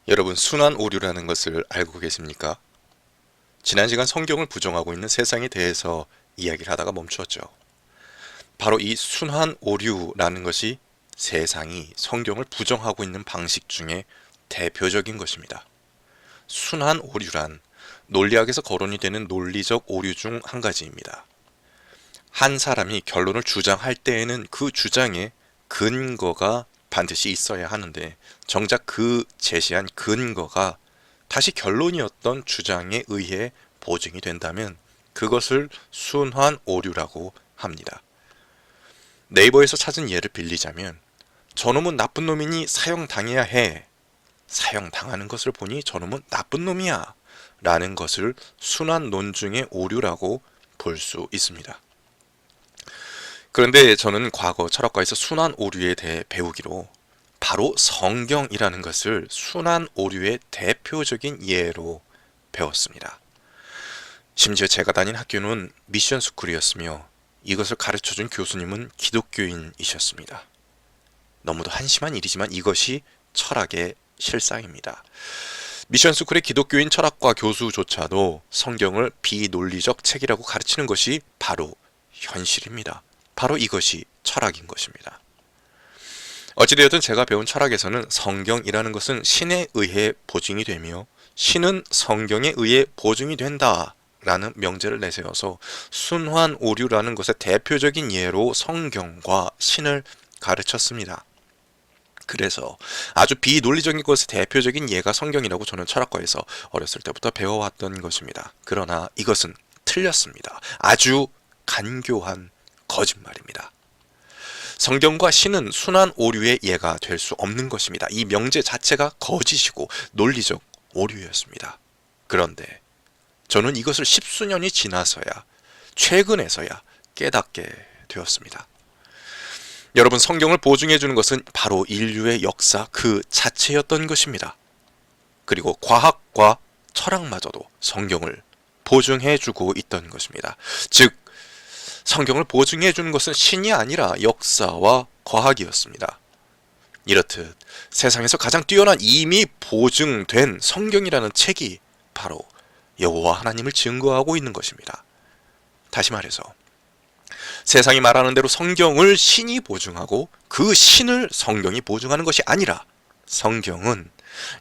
여러분, 순환 오류라는 것을 알고 계십니까? 지난 시간 성경을 부정하고 있는 세상에 대해서 이야기를 하다가 멈추었죠. 바로 이 순환 오류라는 것이 세상이 성경을 부정하고 있는 방식 중에 대표적인 것입니다. 순환 오류란 논리학에서 거론이 되는 논리적 오류 중 한 가지입니다. 한 사람이 결론을 주장할 때에는 그 주장에 근거가 반드시 있어야 하는데, 정작 그 제시한 근거가 다시 결론이었던 주장에 의해 보증이 된다면 그것을 순환 오류라고 합니다. 네이버에서 찾은 예를 빌리자면, 저놈은 나쁜 놈이니 사형당해야 해. 사형당하는 것을 보니 저놈은 나쁜 놈이야 라는 것을 순환 논증의 오류라고 볼 수 있습니다. 그런데 저는 과거 철학과에서 순환 오류에 대해 배우기로 바로 성경이라는 것을 순환 오류의 대표적인 예로 배웠습니다. 심지어 제가 다닌 학교는 미션 스쿨이었으며 이것을 가르쳐준 교수님은 기독교인이셨습니다. 너무도 한심한 일이지만 이것이 철학의 실상입니다. 미션 스쿨의 기독교인 철학과 교수조차도 성경을 비논리적 책이라고 가르치는 것이 바로 현실입니다. 바로 이것이 철학인 것입니다. 어찌되었든 제가 배운 철학에서는 성경이라는 것은 신에 의해 보증이 되며 신은 성경에 의해 보증이 된다 라는 명제를 내세워서 순환 오류라는 것의 대표적인 예로 성경과 신을 가르쳤습니다. 그래서 아주 비논리적인 것의 대표적인 예가 성경이라고 저는 철학과에서 어렸을 때부터 배워왔던 것입니다. 그러나 이것은 틀렸습니다. 아주 간교한 거짓말입니다. 성경과 신은 순환 오류의 예가 될 수 없는 것입니다. 이 명제 자체가 거짓이고 논리적 오류였습니다. 그런데 저는 이것을 십수년이 지나서야, 최근에서야 깨닫게 되었습니다. 여러분, 성경을 보증해주는 것은 바로 인류의 역사 그 자체였던 것입니다. 그리고 과학과 철학마저도 성경을 보증해주고 있던 것입니다. 즉, 성경을 보증해주는 것은 신이 아니라 역사와 과학이었습니다. 이렇듯 세상에서 가장 뛰어난 이미 보증된 성경이라는 책이 바로 여호와 하나님을 증거하고 있는 것입니다. 다시 말해서 세상이 말하는 대로 성경을 신이 보증하고 그 신을 성경이 보증하는 것이 아니라 성경은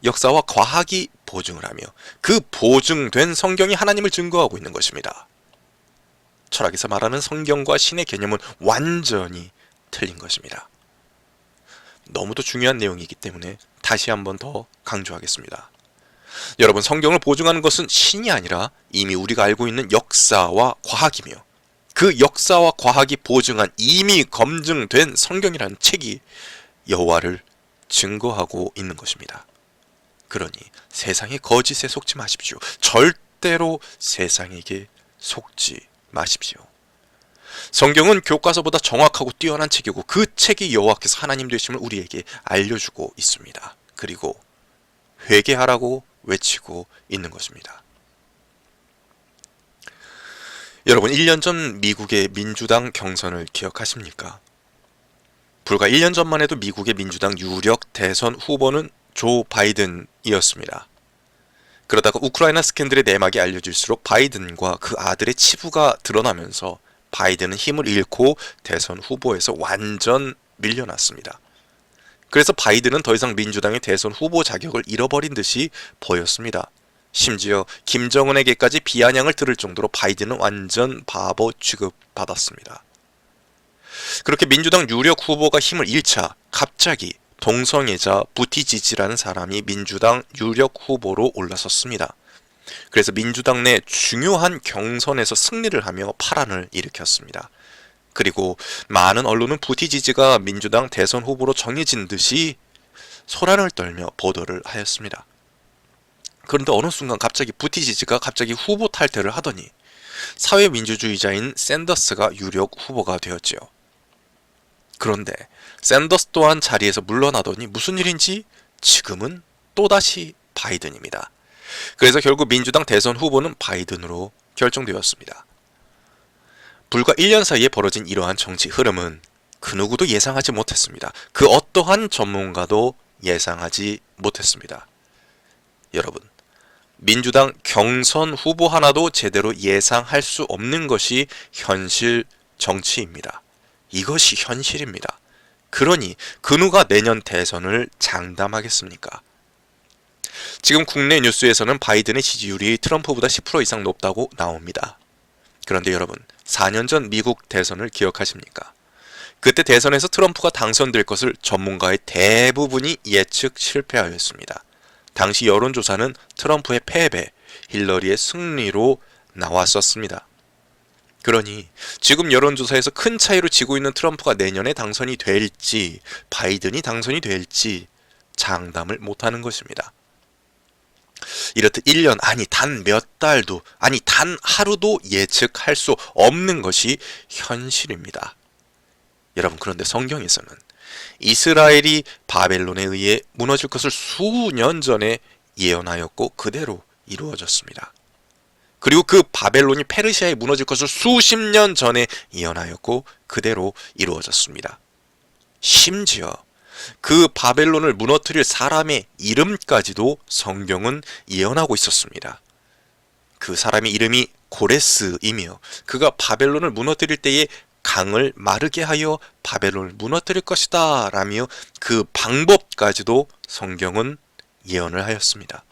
역사와 과학이 보증을 하며 그 보증된 성경이 하나님을 증거하고 있는 것입니다. 철학에서 말하는 성경과 신의 개념은 완전히 틀린 것입니다. 너무도 중요한 내용이기 때문에 다시 한번 더 강조하겠습니다. 여러분, 성경을 보증하는 것은 신이 아니라 이미 우리가 알고 있는 역사와 과학이며 그 역사와 과학이 보증한 이미 검증된 성경이라는 책이 여호와를 증거하고 있는 것입니다. 그러니 세상의 거짓에 속지 마십시오. 절대로 세상에게 속지 마십시오. 성경은 교과서보다 정확하고 뛰어난 책이고 그 책이 여호와께서 하나님 되심을 우리에게 알려주고 있습니다. 그리고 회개하라고 외치고 있는 것입니다. 여러분, 1년 전 미국의 민주당 경선을 기억하십니까? 불과 1년 전만 해도 미국의 민주당 유력 대선 후보는 조 바이든이었습니다. 그러다가 우크라이나 스캔들의 내막이 알려질수록 바이든과 그 아들의 치부가 드러나면서 바이든은 힘을 잃고 대선 후보에서 완전 밀려났습니다. 그래서 바이든은 더 이상 민주당의 대선 후보 자격을 잃어버린 듯이 보였습니다. 심지어 김정은에게까지 비아냥을 들을 정도로 바이든은 완전 바보 취급받았습니다. 그렇게 민주당 유력 후보가 힘을 잃자 갑자기 동성애자 부티지지라는 사람이 민주당 유력 후보로 올라섰습니다. 그래서 민주당 내 중요한 경선에서 승리를 하며 파란을 일으켰습니다. 그리고 많은 언론은 부티지지가 민주당 대선 후보로 정해진 듯이 소란을 떨며 보도를 하였습니다. 그런데 어느 순간 갑자기 부티지지가 갑자기 후보 탈퇴를 하더니 사회민주주의자인 샌더스가 유력 후보가 되었지요. 그런데 샌더스 또한 자리에서 물러나더니 무슨 일인지 지금은 또다시 바이든입니다. 그래서 결국 민주당 대선 후보는 바이든으로 결정되었습니다. 불과 1년 사이에 벌어진 이러한 정치 흐름은 그 누구도 예상하지 못했습니다. 그 어떠한 전문가도 예상하지 못했습니다. 여러분, 민주당 경선 후보 하나도 제대로 예상할 수 없는 것이 현실 정치입니다. 이것이 현실입니다. 그러니 그 누가 내년 대선을 장담하겠습니까? 지금 국내 뉴스에서는 바이든의 지지율이 트럼프보다 10% 이상 높다고 나옵니다. 그런데 여러분, 4년 전 미국 대선을 기억하십니까? 그때 대선에서 트럼프가 당선될 것을 전문가의 대부분이 예측 실패하였습니다. 당시 여론조사는 트럼프의 패배, 힐러리의 승리로 나왔었습니다. 그러니 지금 여론조사에서 큰 차이로 지고 있는 트럼프가 내년에 당선이 될지, 바이든이 당선이 될지 장담을 못하는 것입니다. 이렇듯 1년, 아니 단 몇 달도, 아니 단 하루도 예측할 수 없는 것이 현실입니다. 여러분, 그런데 성경에서는 이스라엘이 바벨론에 의해 무너질 것을 수년 전에 예언하였고 그대로 이루어졌습니다. 그리고 그 바벨론이 페르시아에 무너질 것을 수십 년 전에 예언하였고 그대로 이루어졌습니다. 심지어 그 바벨론을 무너뜨릴 사람의 이름까지도 성경은 예언하고 있었습니다. 그 사람의 이름이 고레스이며 그가 바벨론을 무너뜨릴 때에 강을 마르게 하여 바벨론을 무너뜨릴 것이다 라며 그 방법까지도 성경은 예언을 하였습니다.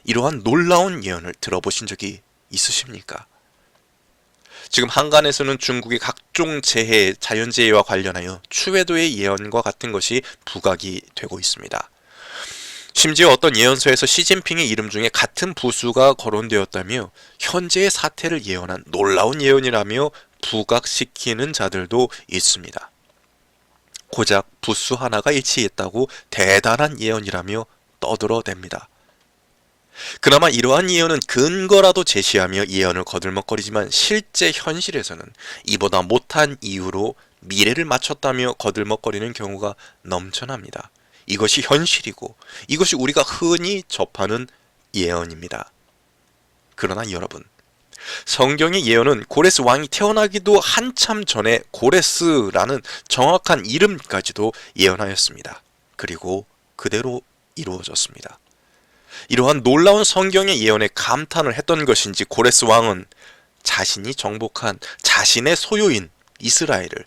이러한 놀라운 예언을 들어보신 적이 있으십니까? 지금 한간에서는 중국의 각종 재해, 자연재해와 관련하여 추회도의 예언과 같은 것이 부각이 되고 있습니다. 심지어 어떤 예언서에서 시진핑의 이름 중에 같은 부수가 거론되었다며 현재의 사태를 예언한 놀라운 예언이라며 부각시키는 자들도 있습니다. 고작 부수 하나가 일치했다고 대단한 예언이라며 떠들어댑니다. 그나마 이러한 예언은 근거라도 제시하며 예언을 거들먹거리지만 실제 현실에서는 이보다 못한 이유로 미래를 맞췄다며 거들먹거리는 경우가 넘쳐납니다. 이것이 현실이고 이것이 우리가 흔히 접하는 예언입니다. 그러나 여러분, 성경의 예언은 고레스 왕이 태어나기도 한참 전에 고레스라는 정확한 이름까지도 예언하였습니다. 그리고 그대로 이루어졌습니다. 이러한 놀라운 성경의 예언에 감탄을 했던 것인지 고레스 왕은 자신이 정복한 자신의 소유인 이스라엘을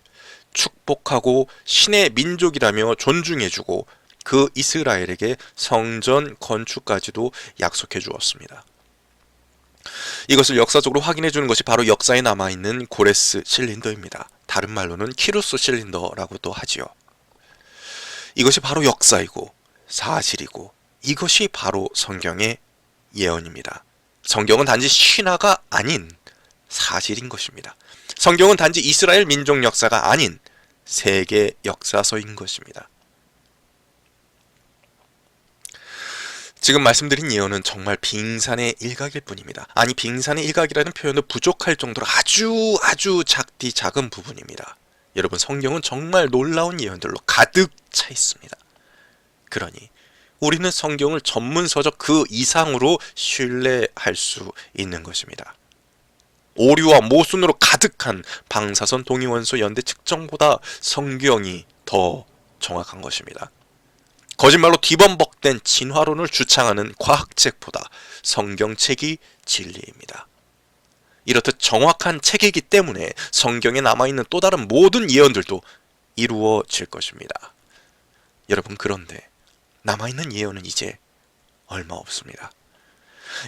축복하고 신의 민족이라며 존중해주고 그 이스라엘에게 성전 건축까지도 약속해 주었습니다. 이것을 역사적으로 확인해 주는 것이 바로 역사에 남아있는 고레스 실린더입니다. 다른 말로는 키루스 실린더라고도 하지요. 이것이 바로 역사이고 사실이고 이것이 바로 성경의 예언입니다. 성경은 단지 신화가 아닌 사실인 것입니다. 성경은 단지 이스라엘 민족 역사가 아닌 세계 역사서인 것입니다. 지금 말씀드린 예언은 정말 빙산의 일각일 뿐입니다. 아니, 빙산의 일각이라는 표현도 부족할 정도로 아주 작디 작은 부분입니다. 여러분, 성경은 정말 놀라운 예언들로 가득 차 있습니다. 그러니 우리는 성경을 전문서적 그 이상으로 신뢰할 수 있는 것입니다. 오류와 모순으로 가득한 방사선 동위원소 연대 측정보다 성경이 더 정확한 것입니다. 거짓말로 뒤범벅된 진화론을 주창하는 과학책보다 성경책이 진리입니다. 이렇듯 정확한 책이기 때문에 성경에 남아있는 또 다른 모든 예언들도 이루어질 것입니다. 여러분, 그런데 남아있는 예언은 이제 얼마 없습니다.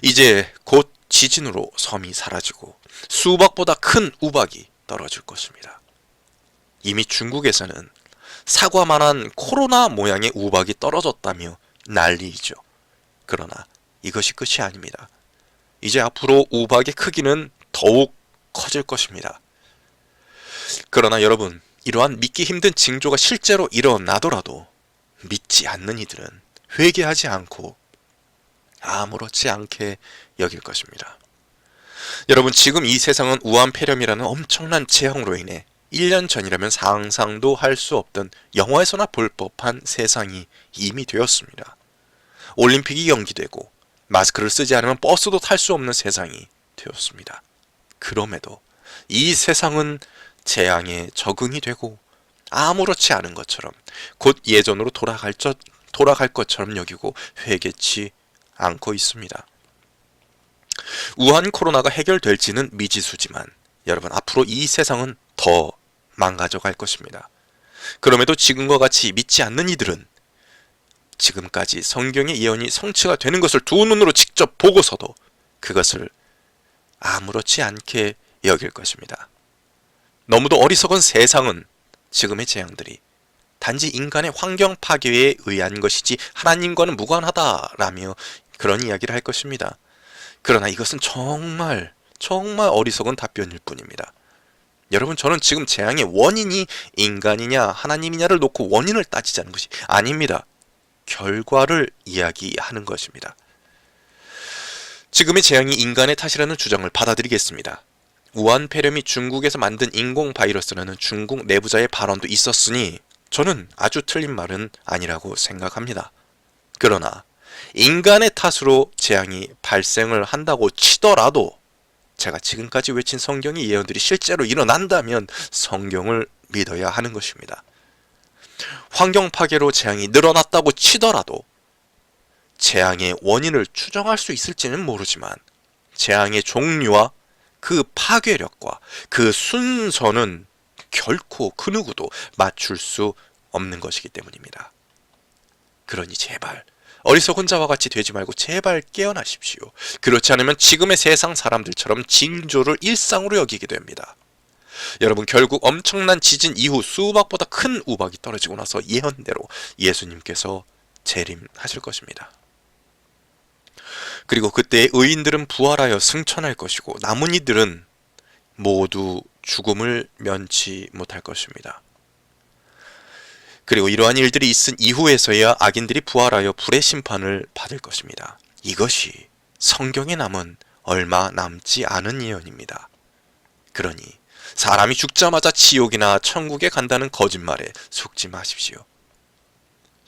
이제 곧 지진으로 섬이 사라지고 수박보다 큰 우박이 떨어질 것입니다. 이미 중국에서는 사과만한 코로나 모양의 우박이 떨어졌다며 난리이죠. 그러나 이것이 끝이 아닙니다. 이제 앞으로 우박의 크기는 더욱 커질 것입니다. 그러나 여러분, 이러한 믿기 힘든 징조가 실제로 일어나더라도 믿지 않는 이들은 회개하지 않고 아무렇지 않게 여길 것입니다. 여러분, 지금 이 세상은 우한폐렴이라는 엄청난 재앙으로 인해 1년 전이라면 상상도 할 수 없던 영화에서나 볼 법한 세상이 이미 되었습니다. 올림픽이 연기되고 마스크를 쓰지 않으면 버스도 탈 수 없는 세상이 되었습니다. 그럼에도 이 세상은 재앙에 적응이 되고 아무렇지 않은 것처럼 곧 예전으로 돌아갈 것처럼 여기고 회개치 않고 있습니다. 우한 코로나가 해결될지는 미지수지만 여러분, 앞으로 이 세상은 더 망가져 갈 것입니다. 그럼에도 지금과 같이 믿지 않는 이들은 지금까지 성경의 예언이 성취가 되는 것을 두 눈으로 직접 보고서도 그것을 아무렇지 않게 여길 것입니다. 너무도 어리석은 세상은 지금의 재앙들이 단지 인간의 환경 파괴에 의한 것이지 하나님과는 무관하다라며 그런 이야기를 할 것입니다. 그러나 이것은 정말 어리석은 답변일 뿐입니다. 여러분, 저는 지금 재앙의 원인이 인간이냐 하나님이냐를 놓고 원인을 따지자는 것이 아닙니다. 결과를 이야기하는 것입니다. 지금의 재앙이 인간의 탓이라는 주장을 받아들이겠습니다. 우한 폐렴이 중국에서 만든 인공 바이러스라는 중국 내부자의 발언도 있었으니 저는 아주 틀린 말은 아니라고 생각합니다. 그러나 인간의 탓으로 재앙이 발생을 한다고 치더라도 제가 지금까지 외친 성경의 예언들이 실제로 일어난다면 성경을 믿어야 하는 것입니다. 환경 파괴로 재앙이 늘어났다고 치더라도 재앙의 원인을 추정할 수 있을지는 모르지만 재앙의 종류와 그 파괴력과 그 순서는 결코 그 누구도 맞출 수 없는 것이기 때문입니다. 그러니 제발 어리석은 자와 같이 되지 말고 제발 깨어나십시오. 그렇지 않으면 지금의 세상 사람들처럼 징조를 일상으로 여기게 됩니다. 여러분, 결국 엄청난 지진 이후 수박보다 큰 우박이 떨어지고 나서 예언대로 예수님께서 재림하실 것입니다. 그리고 그때 의인들은 부활하여 승천할 것이고 남은 이들은 모두 죽음을 면치 못할 것입니다. 그리고 이러한 일들이 있은 이후에서야 악인들이 부활하여 불의 심판을 받을 것입니다. 이것이 성경에 남은 얼마 남지 않은 예언입니다. 그러니 사람이 죽자마자 지옥이나 천국에 간다는 거짓말에 속지 마십시오.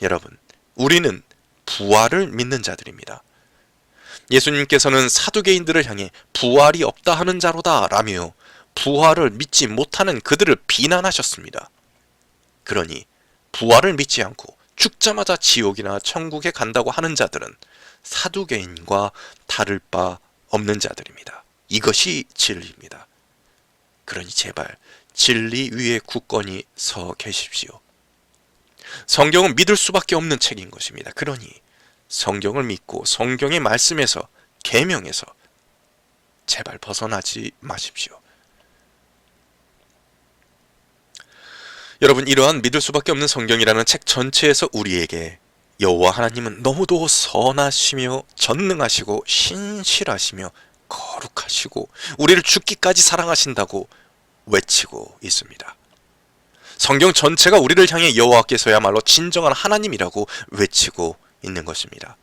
여러분, 우리는 부활을 믿는 자들입니다. 예수님께서는 사두개인들을 향해 부활이 없다 하는 자로다 라며 부활을 믿지 못하는 그들을 비난하셨습니다. 그러니 부활을 믿지 않고 죽자마자 지옥이나 천국에 간다고 하는 자들은 사두개인과 다를 바 없는 자들입니다. 이것이 진리입니다. 그러니 제발 진리 위에 굳건히 서 계십시오. 성경은 믿을 수밖에 없는 책인 것입니다. 그러니 성경을 믿고 성경의 말씀에서 계명에서 제발 벗어나지 마십시오. 여러분, 이러한 믿을 수밖에 없는 성경이라는 책 전체에서 우리에게 여호와 하나님은 너무도 선하시며 전능하시고 신실하시며 거룩하시고 우리를 죽기까지 사랑하신다고 외치고 있습니다. 성경 전체가 우리를 향해 여호와께서야말로 진정한 하나님이라고 외치고 있는 것입니다.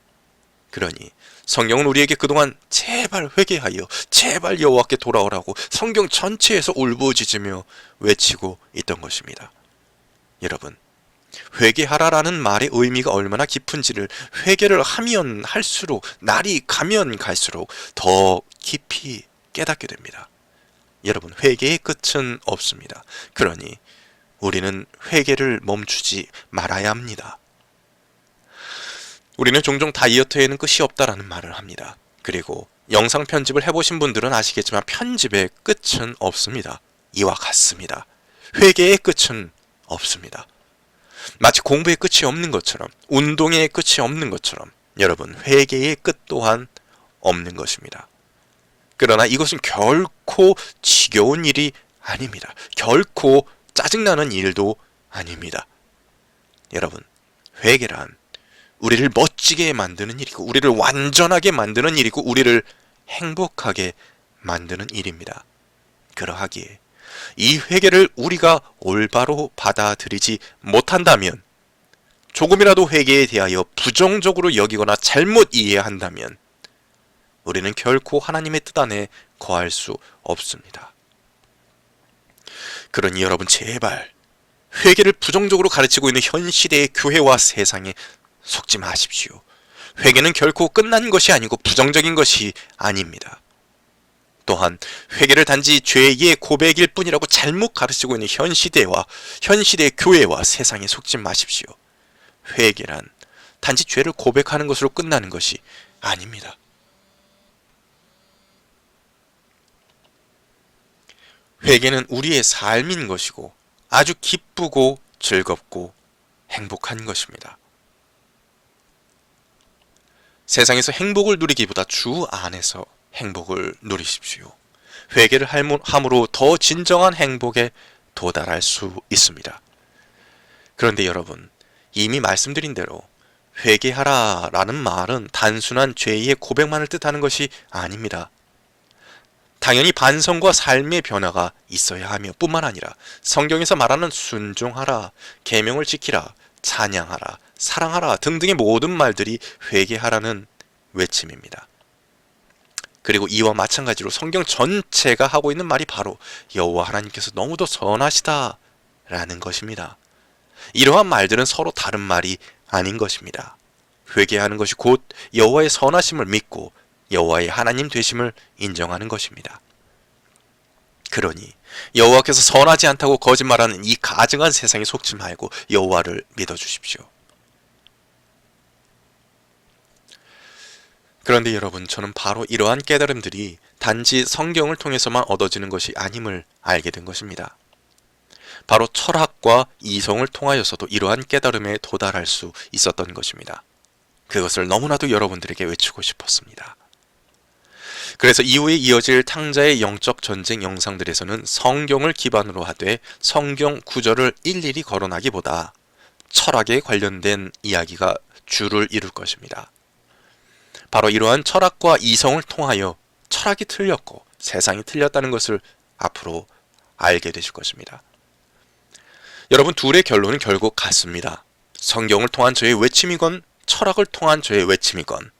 그러니 성경은 우리에게 그동안 제발 회개하여 제발 여호와께 돌아오라고 성경 전체에서 울부짖으며 외치고 있던 것입니다. 여러분, 회개하라라는 말의 의미가 얼마나 깊은지를 회개를 하면 할수록, 날이 가면 갈수록 더 깊이 깨닫게 됩니다. 여러분, 회개의 끝은 없습니다. 그러니 우리는 회개를 멈추지 말아야 합니다. 우리는 종종 다이어트에는 끝이 없다라는 말을 합니다. 그리고 영상 편집을 해보신 분들은 아시겠지만 편집의 끝은 없습니다. 이와 같습니다. 회개의 끝은 없습니다. 마치 공부의 끝이 없는 것처럼, 운동의 끝이 없는 것처럼 여러분, 회개의 끝 또한 없는 것입니다. 그러나 이것은 결코 지겨운 일이 아닙니다. 결코 짜증나는 일도 아닙니다. 여러분, 회개란 우리를 멋지게 만드는 일이고 우리를 완전하게 만드는 일이고 우리를 행복하게 만드는 일입니다. 그러하기에 이 회개를 우리가 올바로 받아들이지 못한다면, 조금이라도 회개에 대하여 부정적으로 여기거나 잘못 이해한다면 우리는 결코 하나님의 뜻 안에 거할 수 없습니다. 그러니 여러분, 제발 회개를 부정적으로 가르치고 있는 현 시대의 교회와 세상에 속지 마십시오. 회개는 결코 끝난 것이 아니고 부정적인 것이 아닙니다. 또한 회개를 단지 죄의 고백일 뿐이라고 잘못 가르치고 있는 현 시대의 교회와 세상에 속지 마십시오. 회개란 단지 죄를 고백하는 것으로 끝나는 것이 아닙니다. 회개는 우리의 삶인 것이고 아주 기쁘고 즐겁고 행복한 것입니다. 세상에서 행복을 누리기보다 주 안에서 행복을 누리십시오. 회개를 함으로 더 진정한 행복에 도달할 수 있습니다. 그런데 여러분, 이미 말씀드린 대로 회개하라 라는 말은 단순한 죄의 고백만을 뜻하는 것이 아닙니다. 당연히 반성과 삶의 변화가 있어야 하며 뿐만 아니라 성경에서 말하는 순종하라, 계명을 지키라, 찬양하라, 사랑하라 등등의 모든 말들이 회개하라는 외침입니다. 그리고 이와 마찬가지로 성경 전체가 하고 있는 말이 바로 여호와 하나님께서 너무도 선하시다 라는 것입니다. 이러한 말들은 서로 다른 말이 아닌 것입니다. 회개하는 것이 곧 여호와의 선하심을 믿고 여호와의 하나님 되심을 인정하는 것입니다. 그러니 여호와께서 선하지 않다고 거짓말하는 이 가증한 세상에 속지 말고 여호와를 믿어주십시오. 그런데 여러분, 저는 바로 이러한 깨달음들이 단지 성경을 통해서만 얻어지는 것이 아님을 알게 된 것입니다. 바로 철학과 이성을 통하여서도 이러한 깨달음에 도달할 수 있었던 것입니다. 그것을 너무나도 여러분들에게 외치고 싶었습니다. 그래서 이후에 이어질 탕자의 영적 전쟁 영상들에서는 성경을 기반으로 하되 성경 구절을 일일이 거론하기보다 철학에 관련된 이야기가 주를 이룰 것입니다. 바로 이러한 철학과 이성을 통하여 철학이 틀렸고 세상이 틀렸다는 것을 앞으로 알게 되실 것입니다. 여러분, 둘의 결론은 결국 같습니다. 성경을 통한 저의 외침이건 철학을 통한 저의 외침이건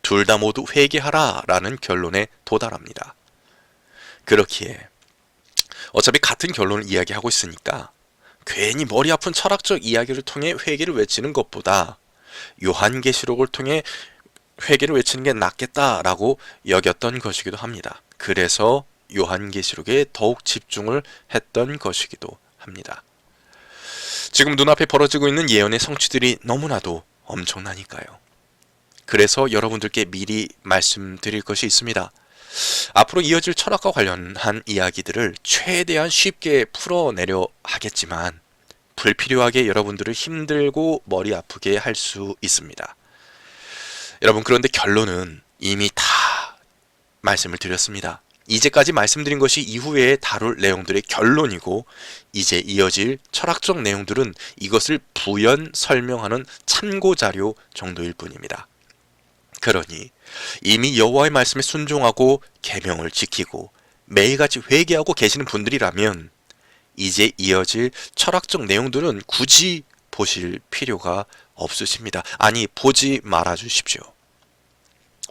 둘 다 모두 회개하라 라는 결론에 도달합니다. 그렇기에 어차피 같은 결론을 이야기하고 있으니까 괜히 머리 아픈 철학적 이야기를 통해 회개를 외치는 것보다 요한계시록을 통해 회개를 외치는 게 낫겠다라고 여겼던 것이기도 합니다. 그래서 요한계시록에 더욱 집중을 했던 것이기도 합니다. 지금 눈앞에 벌어지고 있는 예언의 성취들이 너무나도 엄청나니까요. 그래서 여러분들께 미리 말씀드릴 것이 있습니다. 앞으로 이어질 철학과 관련한 이야기들을 최대한 쉽게 풀어내려 하겠지만 불필요하게 여러분들을 힘들고 머리 아프게 할 수 있습니다. 여러분, 그런데 결론은 이미 다 말씀을 드렸습니다. 이제까지 말씀드린 것이 이후에 다룰 내용들의 결론이고 이제 이어질 철학적 내용들은 이것을 부연 설명하는 참고자료 정도일 뿐입니다. 그러니 이미 여호와의 말씀에 순종하고 계명을 지키고 매일같이 회개하고 계시는 분들이라면 이제 이어질 철학적 내용들은 굳이 보실 필요가 없으십니다. 아니, 보지 말아 주십시오.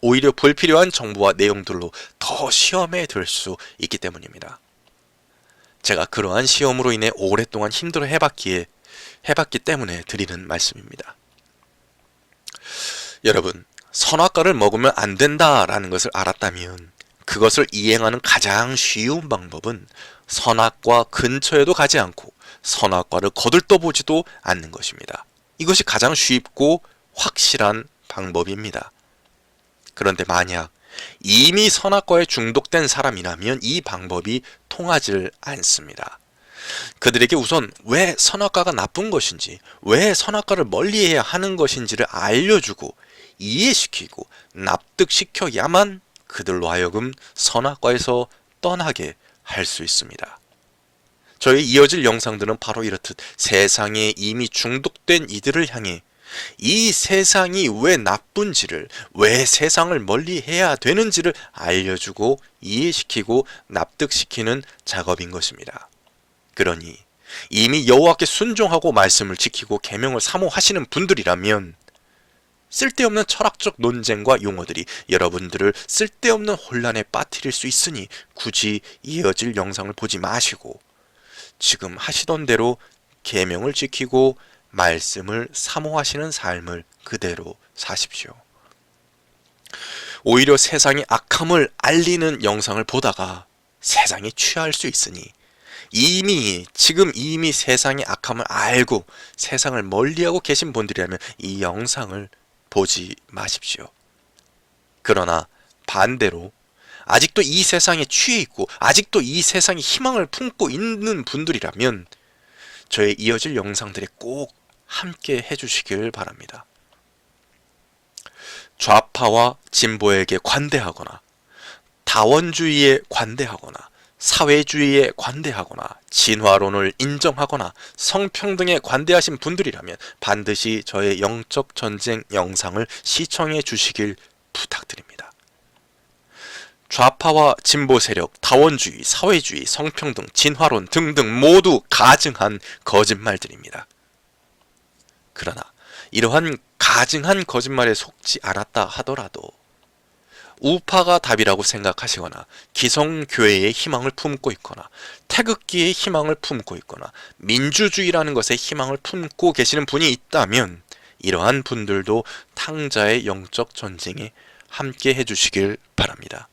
오히려 불필요한 정보와 내용들로 더 시험에 들 수 있기 때문입니다. 제가 그러한 시험으로 인해 오랫동안 힘들어 해봤기 때문에 드리는 말씀입니다. 여러분, 선악과를 먹으면 안 된다라는 것을 알았다면 그것을 이행하는 가장 쉬운 방법은 선악과 근처에도 가지 않고 선악과를 거들떠보지도 않는 것입니다. 이것이 가장 쉽고 확실한 방법입니다. 그런데 만약 이미 선악과에 중독된 사람이라면 이 방법이 통하지 않습니다. 그들에게 우선 왜 선악과가 나쁜 것인지, 왜 선악과를 멀리해야 하는 것인지를 알려주고 이해시키고 납득시켜야만 그들로 하여금 선악과에서 떠나게 할 수 있습니다. 저의 이어질 영상들은 바로 이렇듯 세상에 이미 중독된 이들을 향해 이 세상이 왜 나쁜지를, 왜 세상을 멀리 해야 되는지를 알려주고 이해시키고 납득시키는 작업인 것입니다. 그러니 이미 여호와께 순종하고 말씀을 지키고 계명을 사모하시는 분들이라면 쓸데없는 철학적 논쟁과 용어들이 여러분들을 쓸데없는 혼란에 빠뜨릴 수 있으니 굳이 이어질 영상을 보지 마시고 지금 하시던 대로 계명을 지키고 말씀을 사모하시는 삶을 그대로 사십시오. 오히려 세상의 악함을 알리는 영상을 보다가 세상에 취할 수 있으니 지금 이미 세상의 악함을 알고 세상을 멀리하고 계신 분들이라면 이 영상을 보지 마십시오. 그러나 반대로 아직도 이 세상에 취해 있고 아직도 이 세상에 희망을 품고 있는 분들이라면 저의 이어질 영상들에 꼭 함께 해주시길 바랍니다. 좌파와 진보에게 관대하거나 다원주의에 관대하거나 사회주의에 관대하거나 진화론을 인정하거나 성평등에 관대하신 분들이라면 반드시 저의 영적 전쟁 영상을 시청해 주시길 부탁드립니다. 좌파와 진보 세력, 다원주의, 사회주의, 성평등, 진화론 등등 모두 가증한 거짓말들입니다. 그러나 이러한 가증한 거짓말에 속지 않았다 하더라도 우파가 답이라고 생각하시거나 기성교회의 희망을 품고 있거나 태극기의 희망을 품고 있거나 민주주의라는 것에 희망을 품고 계시는 분이 있다면 이러한 분들도 탕자의 영적 전쟁에 함께 해주시길 바랍니다.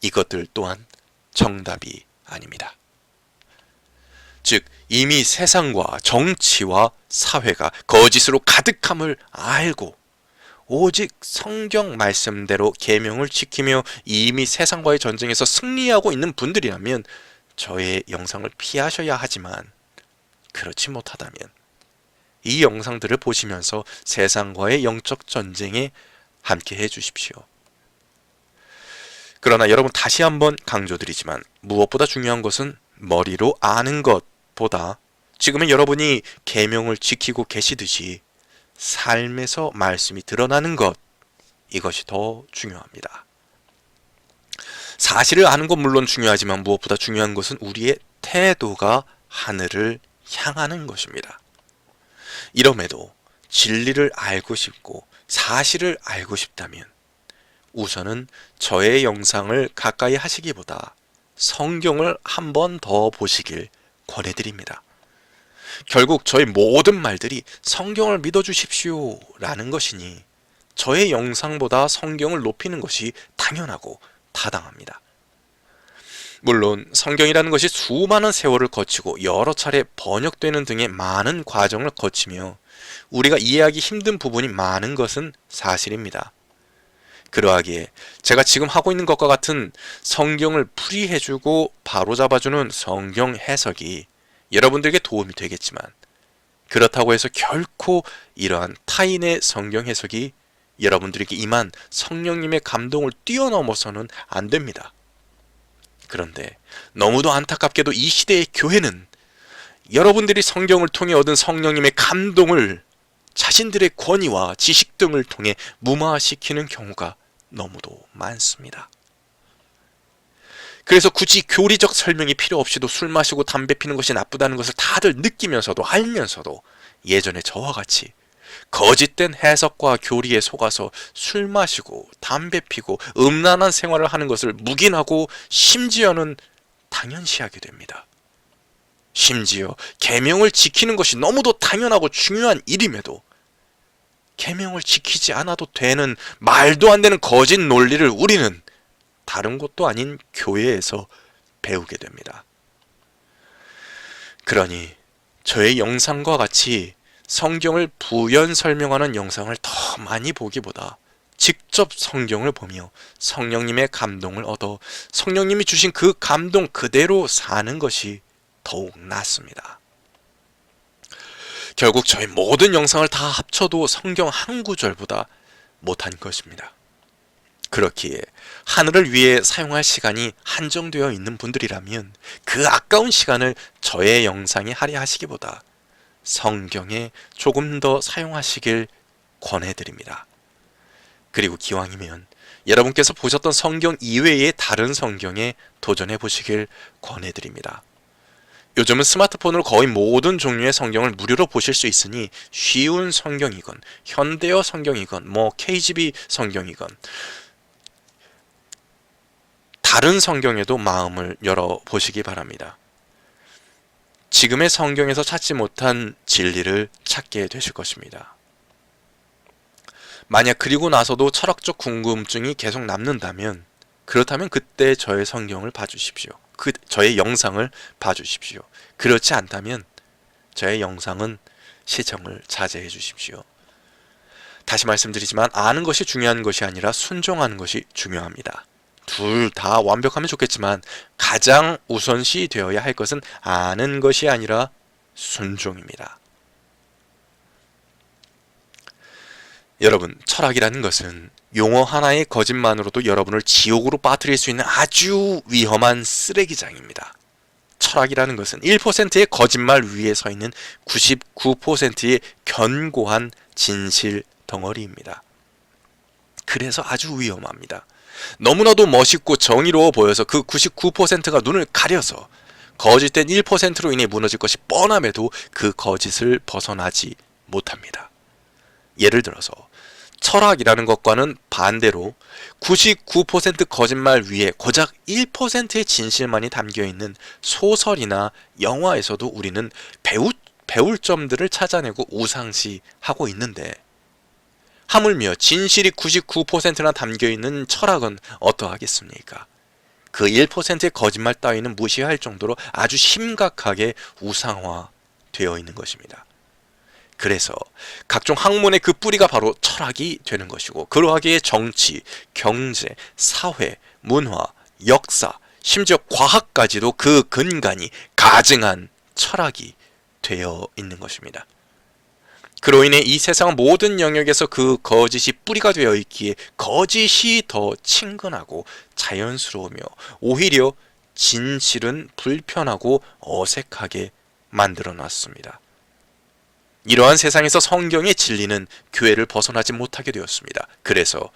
이것들 또한 정답이 아닙니다. 즉 이미 세상과 정치와 사회가 거짓으로 가득함을 알고 오직 성경 말씀대로 계명을 지키며 이미 세상과의 전쟁에서 승리하고 있는 분들이라면 저의 영상을 피하셔야 하지만 그렇지 못하다면 이 영상들을 보시면서 세상과의 영적 전쟁에 함께 해주십시오. 그러나 여러분 다시 한번 강조드리지만 무엇보다 중요한 것은 머리로 아는 것보다 지금은 여러분이 계명을 지키고 계시듯이 삶에서 말씀이 드러나는 것, 이것이 더 중요합니다. 사실을 아는 건 물론 중요하지만 무엇보다 중요한 것은 우리의 태도가 하늘을 향하는 것입니다. 이럼에도 진리를 알고 싶고 사실을 알고 싶다면 우선은 저의 영상을 가까이 하시기보다 성경을 한 번 더 보시길 권해드립니다. 결국 저의 모든 말들이 성경을 믿어주십시오 라는 것이니 저의 영상보다 성경을 높이는 것이 당연하고 타당합니다. 물론 성경이라는 것이 수많은 세월을 거치고 여러 차례 번역되는 등의 많은 과정을 거치며 우리가 이해하기 힘든 부분이 많은 것은 사실입니다. 그러하기에 제가 지금 하고 있는 것과 같은 성경을 풀이해주고 바로잡아주는 성경 해석이 여러분들에게 도움이 되겠지만 그렇다고 해서 결코 이러한 타인의 성경 해석이 여러분들에게 임한 성령님의 감동을 뛰어넘어서는 안 됩니다. 그런데 너무도 안타깝게도 이 시대의 교회는 여러분들이 성경을 통해 얻은 성령님의 감동을 자신들의 권위와 지식 등을 통해 무마시키는 경우가 너무도 많습니다. 그래서 굳이 교리적 설명이 필요 없이도 술 마시고 담배 피는 것이 나쁘다는 것을 다들 느끼면서도 알면서도 예전에 저와 같이 거짓된 해석과 교리에 속아서 술 마시고 담배 피고 음란한 생활을 하는 것을 묵인하고 심지어는 당연시하게 됩니다. 심지어 계명을 지키는 것이 너무도 당연하고 중요한 일임에도 계명을 지키지 않아도 되는 말도 안 되는 거짓 논리를 우리는 다른 곳도 아닌 교회에서 배우게 됩니다. 그러니 저의 영상과 같이 성경을 부연 설명하는 영상을 더 많이 보기보다 직접 성경을 보며 성령님의 감동을 얻어 성령님이 주신 그 감동 그대로 사는 것이 더욱 낫습니다. 결국 저의 모든 영상을 다 합쳐도 성경 한 구절보다 못한 것입니다. 그렇기에 하늘을 위해 사용할 시간이 한정되어 있는 분들이라면 그 아까운 시간을 저의 영상에 할애하시기보다 성경에 조금 더 사용하시길 권해드립니다. 그리고 기왕이면 여러분께서 보셨던 성경 이외의 다른 성경에 도전해 보시길 권해드립니다. 요즘은 스마트폰으로 거의 모든 종류의 성경을 무료로 보실 수 있으니 쉬운 성경이건 현대어 성경이건 KGB 성경이건 다른 성경에도 마음을 열어보시기 바랍니다. 지금의 성경에서 찾지 못한 진리를 찾게 되실 것입니다. 만약 그리고 나서도 철학적 궁금증이 계속 남는다면 그렇다면 그때 저의 성경을 봐주십시오. 저의 영상을 봐주십시오. 그렇지 않다면 저의 영상은 시청을 자제해 주십시오. 다시 말씀드리지만 아는 것이 중요한 것이 아니라 순종하는 것이 중요합니다. 둘 다 완벽하면 좋겠지만 가장 우선시 되어야 할 것은 아는 것이 아니라 순종입니다. 여러분, 철학이라는 것은 용어 하나의 거짓만으로도 여러분을 지옥으로 빠뜨릴 수 있는 아주 위험한 쓰레기장입니다. 철학이라는 것은 1%의 거짓말 위에 서 있는 99%의 견고한 진실 덩어리입니다. 그래서 아주 위험합니다. 너무나도 멋있고 정의로워 보여서 그 99%가 눈을 가려서 거짓된 1%로 인해 무너질 것이 뻔함에도 그 거짓을 벗어나지 못합니다. 예를 들어서 철학이라는 것과는 반대로 99% 거짓말 위에 고작 1%의 진실만이 담겨있는 소설이나 영화에서도 우리는 배울 점들을 찾아내고 우상시하고 있는데, 하물며 진실이 99%나 담겨있는 철학은 어떠하겠습니까? 그 1%의 거짓말 따위는 무시할 정도로 아주 심각하게 우상화되어 있는 것입니다. 그래서 각종 학문의 그 뿌리가 바로 철학이 되는 것이고, 그러하기에 정치, 경제, 사회, 문화, 역사, 심지어 과학까지도 그 근간이 가증한 철학이 되어 있는 것입니다. 그로 인해 이 세상 모든 영역에서 그 거짓이 뿌리가 되어 있기에 거짓이 더 친근하고 자연스러우며 오히려 진실은 불편하고 어색하게 만들어 놨습니다. 이러한 세상에서 성경의 진리는 교회를 벗어나지 못하게 되었습니다. 그래서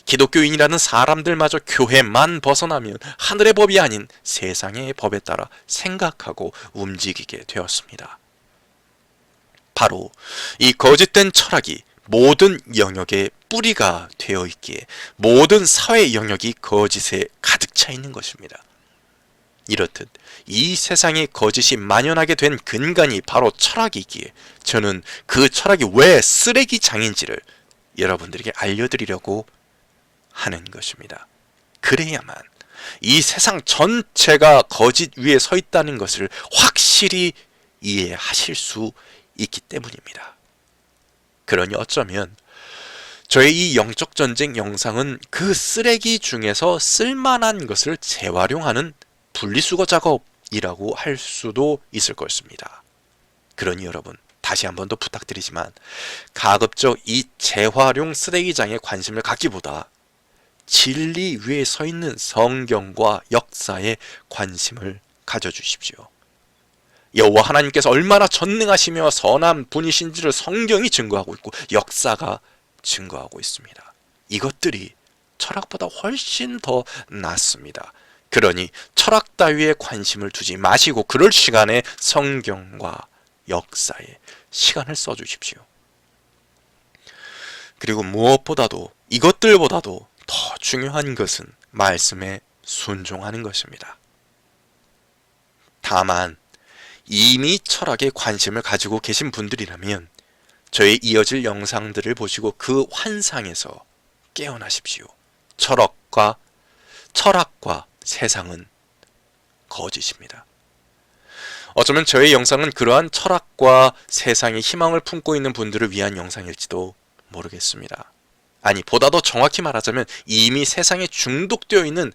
기독교인이라는 사람들마저 교회만 벗어나면 하늘의 법이 아닌 세상의 법에 따라 생각하고 움직이게 되었습니다. 바로 이 거짓된 철학이 모든 영역에 뿌리가 되어 있기에 모든 사회 영역이 거짓에 가득 차 있는 것입니다. 이렇듯 이 세상에 거짓이 만연하게 된 근간이 바로 철학이기에 저는 그 철학이 왜 쓰레기장인지를 여러분들에게 알려드리려고 하는 것입니다. 그래야만 이 세상 전체가 거짓 위에 서 있다는 것을 확실히 이해하실 수 있기 때문입니다. 그러니 어쩌면 저의 이 영적 전쟁 영상은 그 쓰레기 중에서 쓸만한 것을 재활용하는 분리수거 작업이라고 할 수도 있을 것입니다. 그러니 여러분, 다시 한 번 더 부탁드리지만 가급적 이 재활용 쓰레기장에 관심을 갖기보다 진리 위에 서 있는 성경과 역사에 관심을 가져주십시오. 여호와 하나님께서 얼마나 전능하시며 선한 분이신지를 성경이 증거하고 있고 역사가 증거하고 있습니다. 이것들이 철학보다 훨씬 더 낫습니다. 그러니 철학 따위에 관심을 두지 마시고 그럴 시간에 성경과 역사에 시간을 써주십시오. 그리고 무엇보다도 이것들보다도 더 중요한 것은 말씀에 순종하는 것입니다. 다만 이미 철학에 관심을 가지고 계신 분들이라면 저의 이어질 영상들을 보시고 그 환상에서 깨어나십시오. 철학과 세상은 거짓입니다. 어쩌면 저의 영상은 그러한 철학과 세상에 희망을 품고 있는 분들을 위한 영상일지도 모르겠습니다. 아니, 보다 더 정확히 말하자면 이미 세상에 중독되어 있는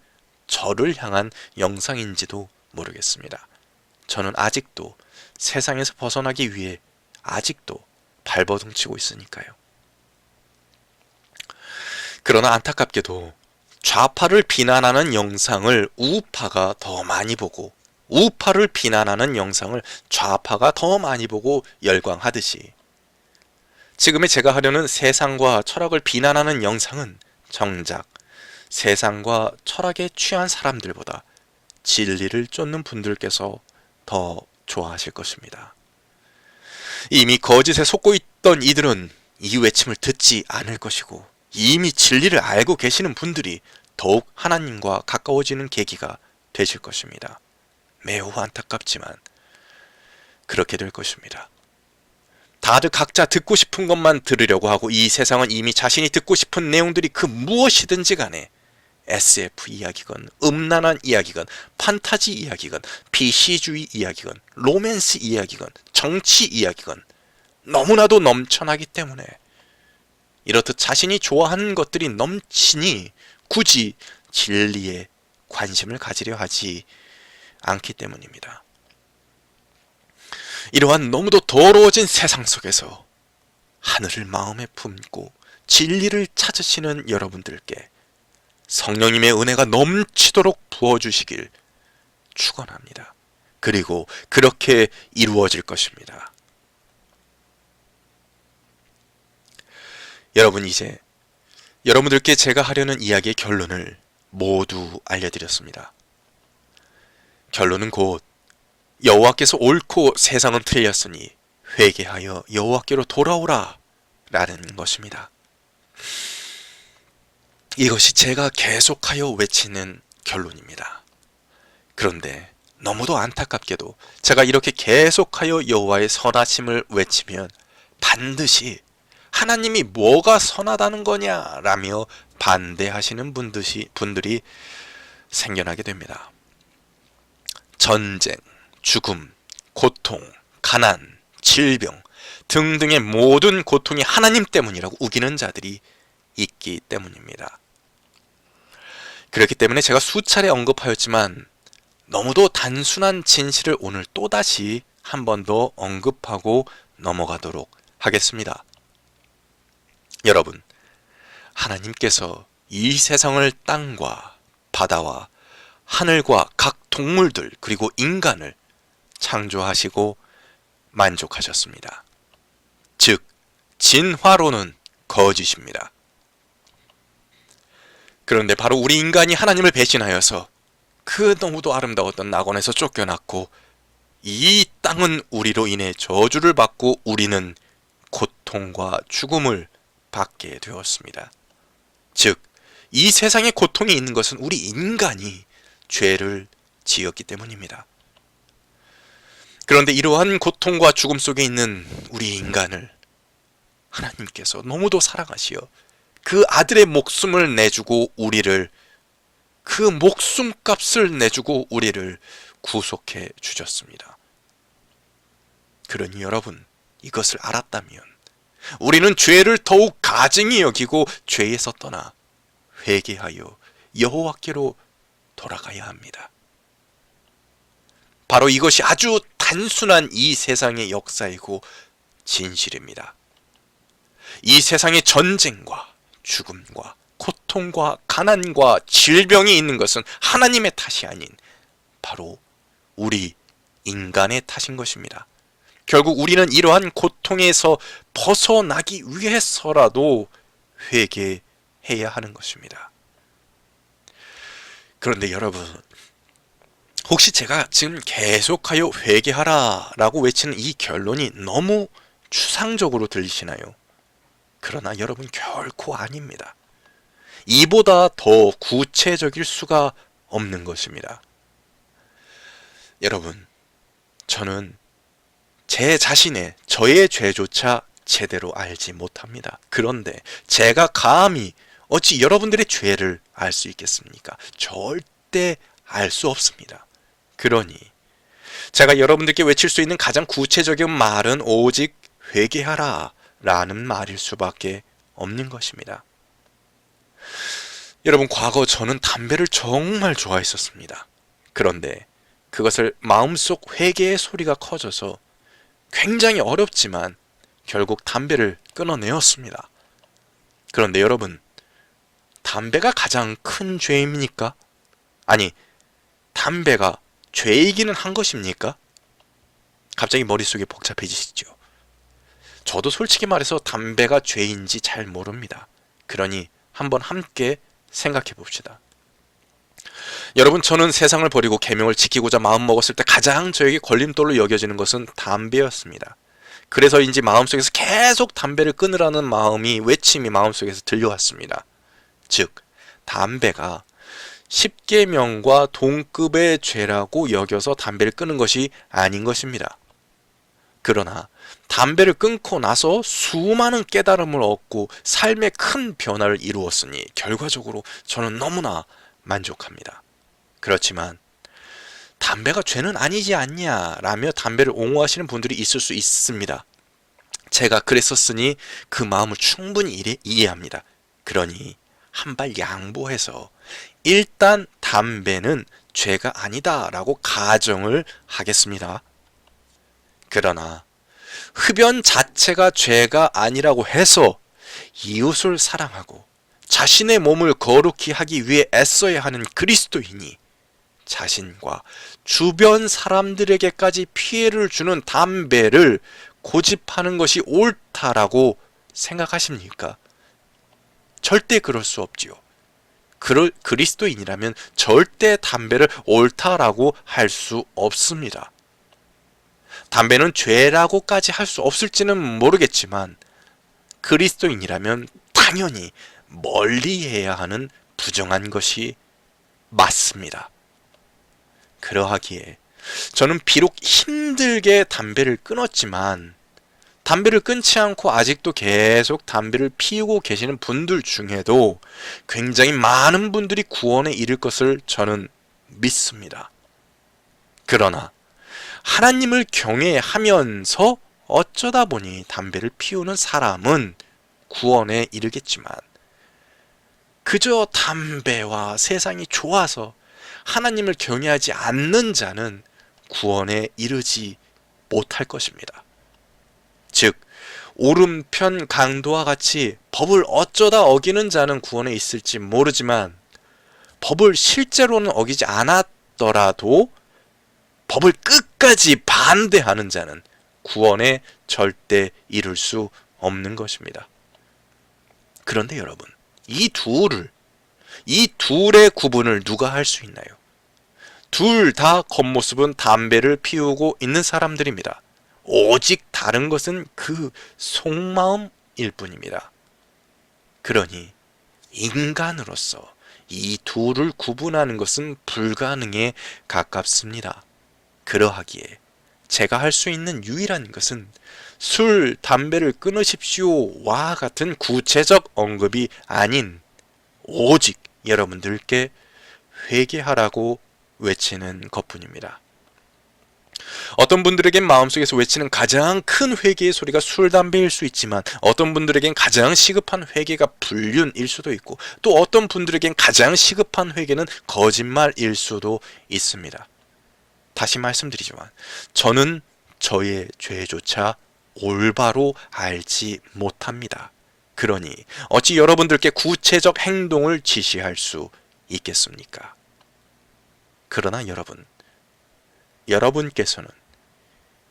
저를 향한 영상인지도 모르겠습니다. 저는 아직도 세상에서 벗어나기 위해 아직도 발버둥치고 있으니까요. 그러나 안타깝게도 좌파를 비난하는 영상을 우파가 더 많이 보고 우파를 비난하는 영상을 좌파가 더 많이 보고 열광하듯이 지금의 제가 하려는 세상과 철학을 비난하는 영상은 정작 세상과 철학에 취한 사람들보다 진리를 쫓는 분들께서 더 좋아하실 것입니다. 이미 거짓에 속고 있던 이들은 이 외침을 듣지 않을 것이고 이미 진리를 알고 계시는 분들이 더욱 하나님과 가까워지는 계기가 되실 것입니다. 매우 안타깝지만 그렇게 될 것입니다. 다들 각자 듣고 싶은 것만 들으려고 하고 이 세상은 이미 자신이 듣고 싶은 내용들이 그 무엇이든지 간에 SF 이야기건 음란한 이야기건 판타지 이야기건 비시주의 이야기건 로맨스 이야기건 정치 이야기건 너무나도 넘쳐나기 때문에 이렇듯 자신이 좋아하는 것들이 넘치니 굳이 진리에 관심을 가지려 하지 않기 때문입니다. 이러한 너무도 더러워진 세상 속에서 하늘을 마음에 품고 진리를 찾으시는 여러분들께 성령님의 은혜가 넘치도록 부어주시길 축원합니다. 그리고 그렇게 이루어질 것입니다. 여러분, 이제 여러분들께 제가 하려는 이야기의 결론을 모두 알려드렸습니다. 결론은 곧 여호와께서 옳고 세상은 틀렸으니 회개하여 여호와께로 돌아오라 라는 것입니다. 이것이 제가 계속하여 외치는 결론입니다. 그런데 너무도 안타깝게도 제가 이렇게 계속하여 여호와의 선하심을 외치면 반드시 하나님이 뭐가 선하다는 거냐라며 반대하시는 분들이 생겨나게 됩니다. 전쟁, 죽음, 고통, 가난, 질병 등등의 모든 고통이 하나님 때문이라고 우기는 자들이 있기 때문입니다. 그렇기 때문에 제가 수차례 언급하였지만 너무도 단순한 진실을 오늘 또다시 한 번 더 언급하고 넘어가도록 하겠습니다. 여러분, 하나님께서 이 세상을 땅과 바다와 하늘과 각 동물들 그리고 인간을 창조하시고 만족하셨습니다. 즉, 진화론은 거짓입니다. 그런데 바로 우리 인간이 하나님을 배신하여서 그 너무도 아름다웠던 낙원에서 쫓겨났고 이 땅은 우리로 인해 저주를 받고 우리는 고통과 죽음을 받게 되었습니다. 즉, 이 세상에 고통이 있는 것은 우리 인간이 죄를 지었기 때문입니다. 그런데 이러한 고통과 죽음 속에 있는 우리 인간을 하나님께서 너무도 사랑하시어 그 아들의 목숨을 내주고 우리를, 그 목숨값을 내주고 우리를 구속해 주셨습니다. 그러니 여러분, 이것을 알았다면 우리는 죄를 더욱 가증히 여기고 죄에서 떠나 회개하여 여호와께로 돌아가야 합니다. 바로 이것이 아주 단순한 이 세상의 역사이고 진실입니다. 이 세상에 전쟁과 죽음과 고통과 가난과 질병이 있는 것은 하나님의 탓이 아닌 바로 우리 인간의 탓인 것입니다. 결국 우리는 이러한 고통에서 벗어나기 위해서라도 회개해야 하는 것입니다. 그런데 여러분, 혹시 제가 지금 계속하여 회개하라 라고 외치는 이 결론이 너무 추상적으로 들리시나요? 그러나 여러분, 결코 아닙니다. 이보다 더 구체적일 수가 없는 것입니다. 여러분, 저는 제 자신의 저의 죄조차 제대로 알지 못합니다. 그런데 제가 감히 어찌 여러분들의 죄를 알 수 있겠습니까? 절대 알 수 없습니다. 그러니 제가 여러분들께 외칠 수 있는 가장 구체적인 말은 오직 회개하라 라는 말일 수밖에 없는 것입니다. 여러분, 과거 저는 담배를 정말 좋아했었습니다. 그런데 그것을 마음속 회개의 소리가 커져서 굉장히 어렵지만 결국 담배를 끊어내었습니다. 그런데 여러분, 담배가 가장 큰 죄입니까? 아니, 담배가 죄이기는 한 것입니까? 갑자기 머릿속이 복잡해지시죠? 저도 솔직히 말해서 담배가 죄인지 잘 모릅니다. 그러니 한번 함께 생각해 봅시다. 여러분, 저는 세상을 버리고 계명을 지키고자 마음먹었을 때 가장 저에게 걸림돌로 여겨지는 것은 담배였습니다. 그래서인지 마음속에서 계속 담배를 끊으라는 외침이 마음속에서 들려왔습니다. 즉, 담배가 십계명과 동급의 죄라고 여겨서 담배를 끊은 것이 아닌 것입니다. 그러나 담배를 끊고 나서 수많은 깨달음을 얻고 삶의 큰 변화를 이루었으니 결과적으로 저는 너무나 만족합니다. 그렇지만 담배가 죄는 아니지 않냐라며 담배를 옹호하시는 분들이 있을 수 있습니다. 제가 그랬었으니 그 마음을 충분히 이해합니다. 그러니 한 발 양보해서 일단 담배는 죄가 아니다라고 가정을 하겠습니다. 그러나 흡연 자체가 죄가 아니라고 해서 이웃을 사랑하고 자신의 몸을 거룩히 하기 위해 애써야 하는 그리스도인이 자신과 주변 사람들에게까지 피해를 주는 담배를 고집하는 것이 옳다라고 생각하십니까? 절대 그럴 수 없지요. 그리스도인이라면 절대 담배를 옳다라고 할 수 없습니다. 담배는 죄라고까지 할 수 없을지는 모르겠지만 그리스도인이라면 당연히 멀리해야 하는 부정한 것이 맞습니다. 그러하기에 저는 비록 힘들게 담배를 끊었지만 담배를 끊지 않고 아직도 계속 담배를 피우고 계시는 분들 중에도 굉장히 많은 분들이 구원에 이를 것을 저는 믿습니다. 그러나 하나님을 경외하면서 어쩌다 보니 담배를 피우는 사람은 구원에 이르겠지만 그저 담배와 세상이 좋아서 하나님을 경외하지 않는 자는 구원에 이르지 못할 것입니다. 즉 오른편 강도와 같이 법을 어쩌다 어기는 자는 구원에 있을지 모르지만 법을 실제로는 어기지 않았더라도 법을 끝까지 반대하는 자는 구원에 절대 이룰 수 없는 것입니다. 그런데 여러분, 이 둘의 구분을 누가 할 수 있나요? 둘 다 겉모습은 담배를 피우고 있는 사람들입니다. 오직 다른 것은 그 속마음일 뿐입니다. 그러니 인간으로서 이 둘을 구분하는 것은 불가능에 가깝습니다. 그러하기에 제가 할 수 있는 유일한 것은 술, 담배를 끊으십시오와 같은 구체적 언급이 아닌 오직 여러분들께 회개하라고 외치는 것뿐입니다. 어떤 분들에겐 마음속에서 외치는 가장 큰 회개의 소리가 술, 담배일 수 있지만 어떤 분들에겐 가장 시급한 회개가 불륜일 수도 있고 또 어떤 분들에겐 가장 시급한 회개는 거짓말일 수도 있습니다. 다시 말씀드리지만 저는 저의 죄조차 올바로 알지 못합니다. 그러니 어찌 여러분들께 구체적 행동을 지시할 수 있겠습니까? 그러나 여러분께서는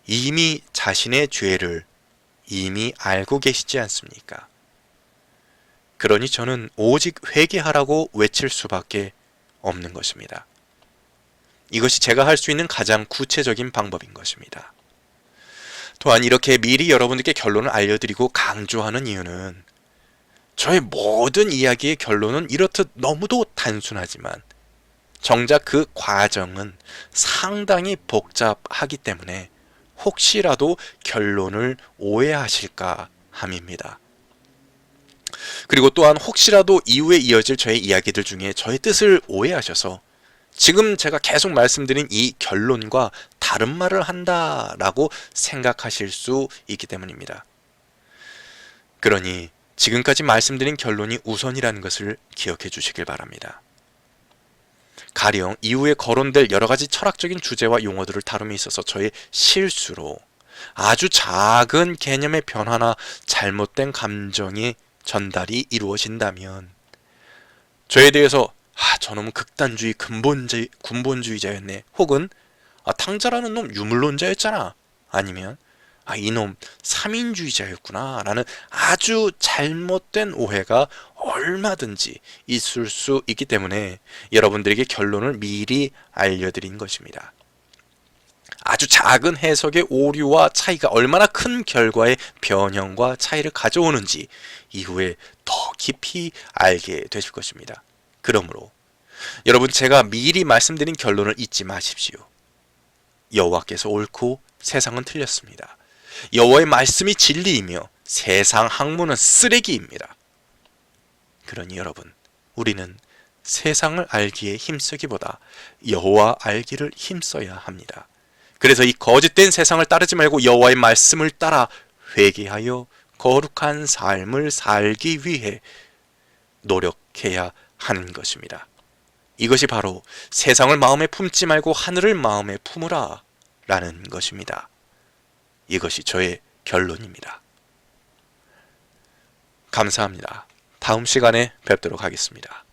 이미 자신의 죄를 이미 알고 계시지 않습니까? 그러니 저는 오직 회개하라고 외칠 수밖에 없는 것입니다. 이것이 제가 할 수 있는 가장 구체적인 방법인 것입니다. 또한 이렇게 미리 여러분들께 결론을 알려드리고 강조하는 이유는 저의 모든 이야기의 결론은 이렇듯 너무도 단순하지만 정작 그 과정은 상당히 복잡하기 때문에 혹시라도 결론을 오해하실까 함입니다. 그리고 또한 혹시라도 이후에 이어질 저의 이야기들 중에 저의 뜻을 오해하셔서 지금 제가 계속 말씀드린 이 결론과 다른 말을 한다라고 생각하실 수 있기 때문입니다. 그러니 지금까지 말씀드린 결론이 우선이라는 것을 기억해 주시길 바랍니다. 가령 이후에 거론될 여러 가지 철학적인 주제와 용어들을 다룸에 있어서 저의 실수로 아주 작은 개념의 변화나 잘못된 감정의 전달이 이루어진다면 저에 대해서 저놈은 극단주의 근본주의자였네, 혹은 탕자라는 놈 유물론자였잖아, 아니면 이놈 삼인주의자였구나 라는 아주 잘못된 오해가 얼마든지 있을 수 있기 때문에 여러분들에게 결론을 미리 알려드린 것입니다. 아주 작은 해석의 오류와 차이가 얼마나 큰 결과의 변형과 차이를 가져오는지 이후에 더 깊이 알게 되실 것입니다. 그러므로 여러분, 제가 미리 말씀드린 결론을 잊지 마십시오. 여호와께서 옳고 세상은 틀렸습니다. 여호와의 말씀이 진리이며 세상 학문은 쓰레기입니다. 그러니 여러분, 우리는 세상을 알기에 힘쓰기보다 여호와 알기를 힘써야 합니다. 그래서 이 거짓된 세상을 따르지 말고 여호와의 말씀을 따라 회개하여 거룩한 삶을 살기 위해 노력해야 하는 것입니다. 이것이 바로 세상을 마음에 품지 말고 하늘을 마음에 품으라 라는 것입니다. 이것이 저의 결론입니다. 감사합니다. 다음 시간에 뵙도록 하겠습니다.